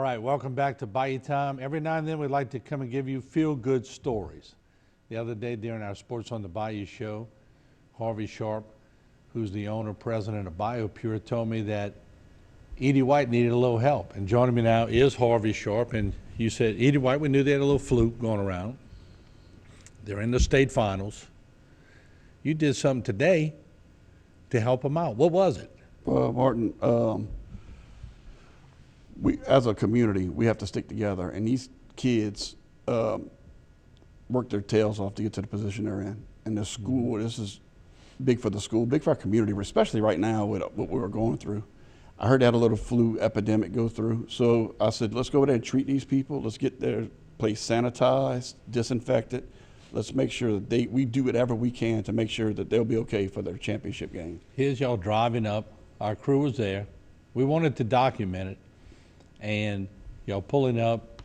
right, welcome back to Bayou Time. Every now and then we'd like to come and give you feel-good stories. The other day during our Sports on the Bayou show, Harvey Sharp, who's the owner, president of BioPure, told me that Edie White needed a little help. And joining me now is Harvey Sharp, and you said, Edie White, we knew they had a little fluke going around. They're in the state finals. You did something today to help them out. What was it? Martin, we as a community, we have to stick together, and these kids work their tails off to get to the position they're in. And the school, this is big for the school, big for our community, especially right now with what we're going through. I heard they had a little flu epidemic go through, so I said, let's go over there and treat these people. Let's get their place sanitized, disinfected. Let's make sure that we do whatever we can to make sure that they'll be okay for their championship game. Here's y'all driving up. Our crew was there. We wanted to document it. And y'all pulling up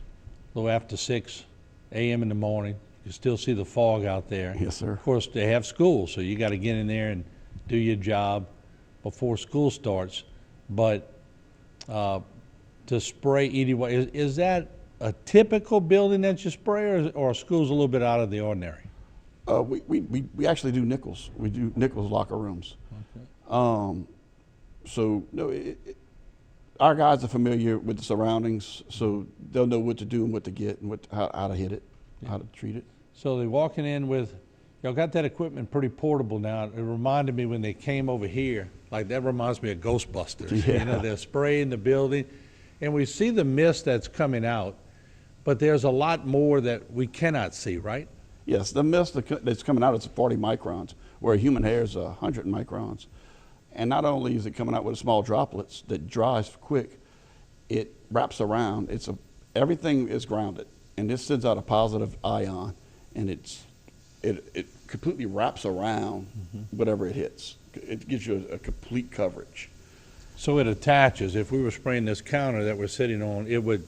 a little after 6 a.m. in the morning. You still see the fog out there. Yes, sir. Of course, they have school, so you got to get in there and do your job before school starts. But to spray Edie White, is that a typical building that you spray, or are schools a little bit out of the ordinary? We actually do Nichols. We do Nichols locker rooms. Okay. So no, our guys are familiar with the surroundings, so they'll know what to do and what to get and how to hit it, how to treat it. So they're walking in with, y'all got that equipment pretty portable now. It reminded me when they came over here, like that reminds me of Ghostbusters. Yeah. You know, they're spraying the building, and we see the mist that's coming out, but there's a lot more that we cannot see, right? Yes, the mist that's coming out is 40 microns, where a human hair is 100 microns. And not only is it coming out with small droplets that dries quick, it wraps around. Everything is grounded, and this sends out a positive ion, and it completely wraps around whatever it hits. It gives you a complete coverage. So it attaches. If we were spraying this counter that we're sitting on, it would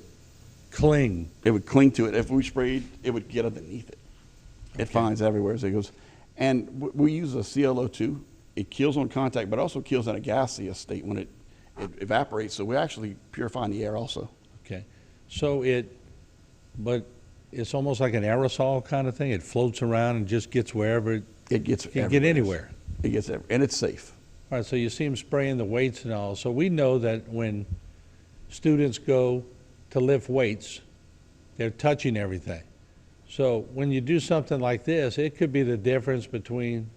cling. It would cling to it. If we sprayed, it would get underneath it. Okay. It finds everywhere as it goes. And we use a ClO2. It kills on contact, but also kills in a gaseous state when it evaporates. So we're actually purifying the air also. Okay. So but it's almost like an aerosol kind of thing. It floats around and just gets wherever it gets. It can get anywhere. It gets everywhere, and it's safe. All right, so you see them spraying the weights and all. So we know that when students go to lift weights, they're touching everything. So when you do something like this, it could be the difference between,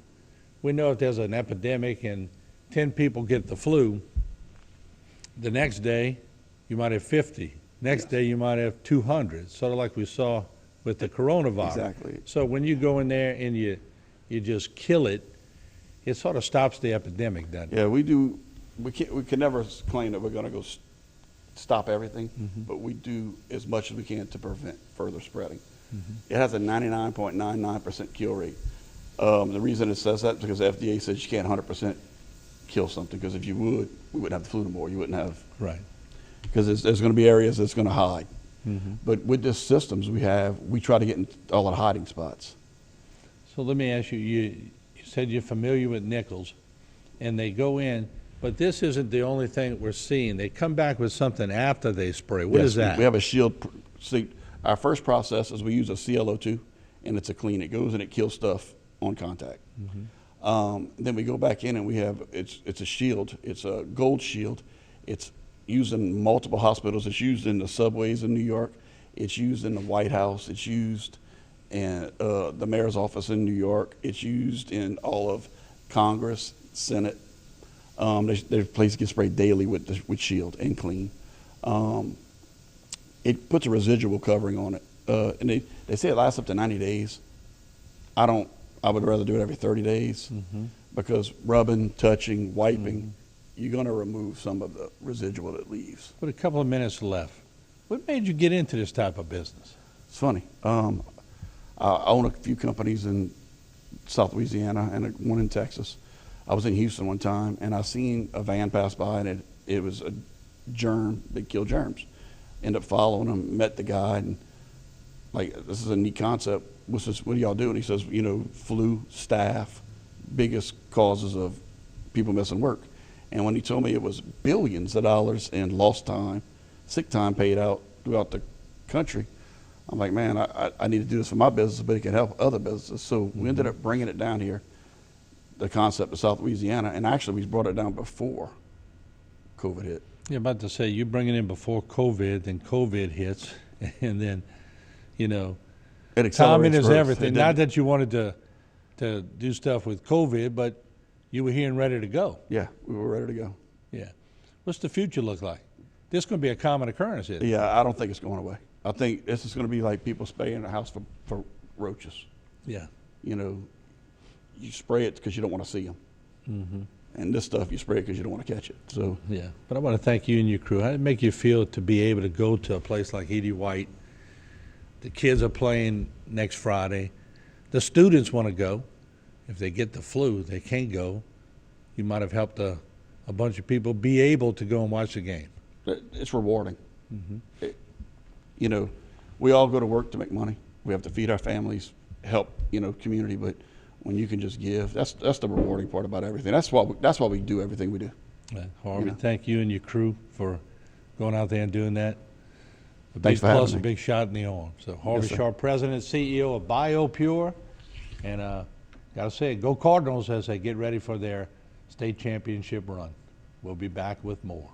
we know if there's an epidemic and 10 people get the flu, the next day you might have 50. Next day you might have 200, sort of like we saw with the coronavirus. Exactly. So when you go in there and you just kill it, it sort of stops the epidemic, doesn't it? Yeah, we do. We can never claim that we're going to go stop everything, but we do as much as we can to prevent further spreading. It has a 99.99% kill rate. The reason it says that is because the FDA says you can't 100% kill something, because if you would, we wouldn't have the flu no more. You wouldn't have. Right. Because there's going to be areas that's going to hide. But with the systems we try to get in all the hiding spots. So let me ask you, you said you're familiar with Nichols, and they go in, but this isn't the only thing that we're seeing. They come back with something after they spray. What is that? We have a shield. See, our first process is we use a ClO2, and it's a clean. It goes and it kills stuff on contact. Then we go back in and we have, it's a shield. It's a gold shield. It's used in multiple hospitals. It's used in the subways in New York. It's used in the White House. It's used in the mayor's office in New York. It's used in all of Congress, Senate. Their place gets sprayed daily with shield and clean. It puts a residual covering on it. And they say it lasts up to 90 days. I would rather do it every 30 days because rubbing, touching, wiping, you're going to remove some of the residual that leaves. With a couple of minutes left, what made you get into this type of business? It's funny. I own a few companies in South Louisiana and one in Texas. I was in Houston one time, and I seen a van pass by, and it was a germ that killed germs. Ended up following him, met the guy, and like, this is a neat concept. What do y'all do? And he says, flu, staph, biggest causes of people missing work. And when he told me it was billions of dollars in lost time, sick time paid out throughout the country. I'm like, man, I need to do this for my business, but it can help other businesses. So we ended up bringing it down here, the concept of South Louisiana, and actually we brought it down before COVID hit. Yeah, about to say, you bring it in before COVID, then COVID hits, and then, you know, It accelerates timing is growth. everything. It Not did- that you wanted to do stuff with COVID, but you were here and ready to go. Yeah, we were ready to go. Yeah. What's the future look like? This is going to be a common occurrence, isn't it? Yeah, I don't think it's going away. I think this is going to be like people spraying a house for roaches. Yeah. You know, you spray it because you don't want to see them. And this stuff, you spray it because you don't want to catch it. So, Yeah. But I want to thank you and your crew. How did it make you feel to be able to go to a place like Edie White? The kids are playing next Friday. The students want to go. If they get the flu, they can't go. You might have helped a bunch of people be able to go and watch the game. it's rewarding. You know, we all go to work to make money. We have to feed our families, help, you know, community. But when you can just give, that's the rewarding part about everything. That's why we do everything we do. Harvey, You know. thank you and your crew for going out there and doing that. A Thanks big for having plus, a me. big shot in the arm. So Harvey sir. Sharp, President, CEO of BioPure. And gotta say, go Cardinals as they get ready for their state championship run. We'll be back with more.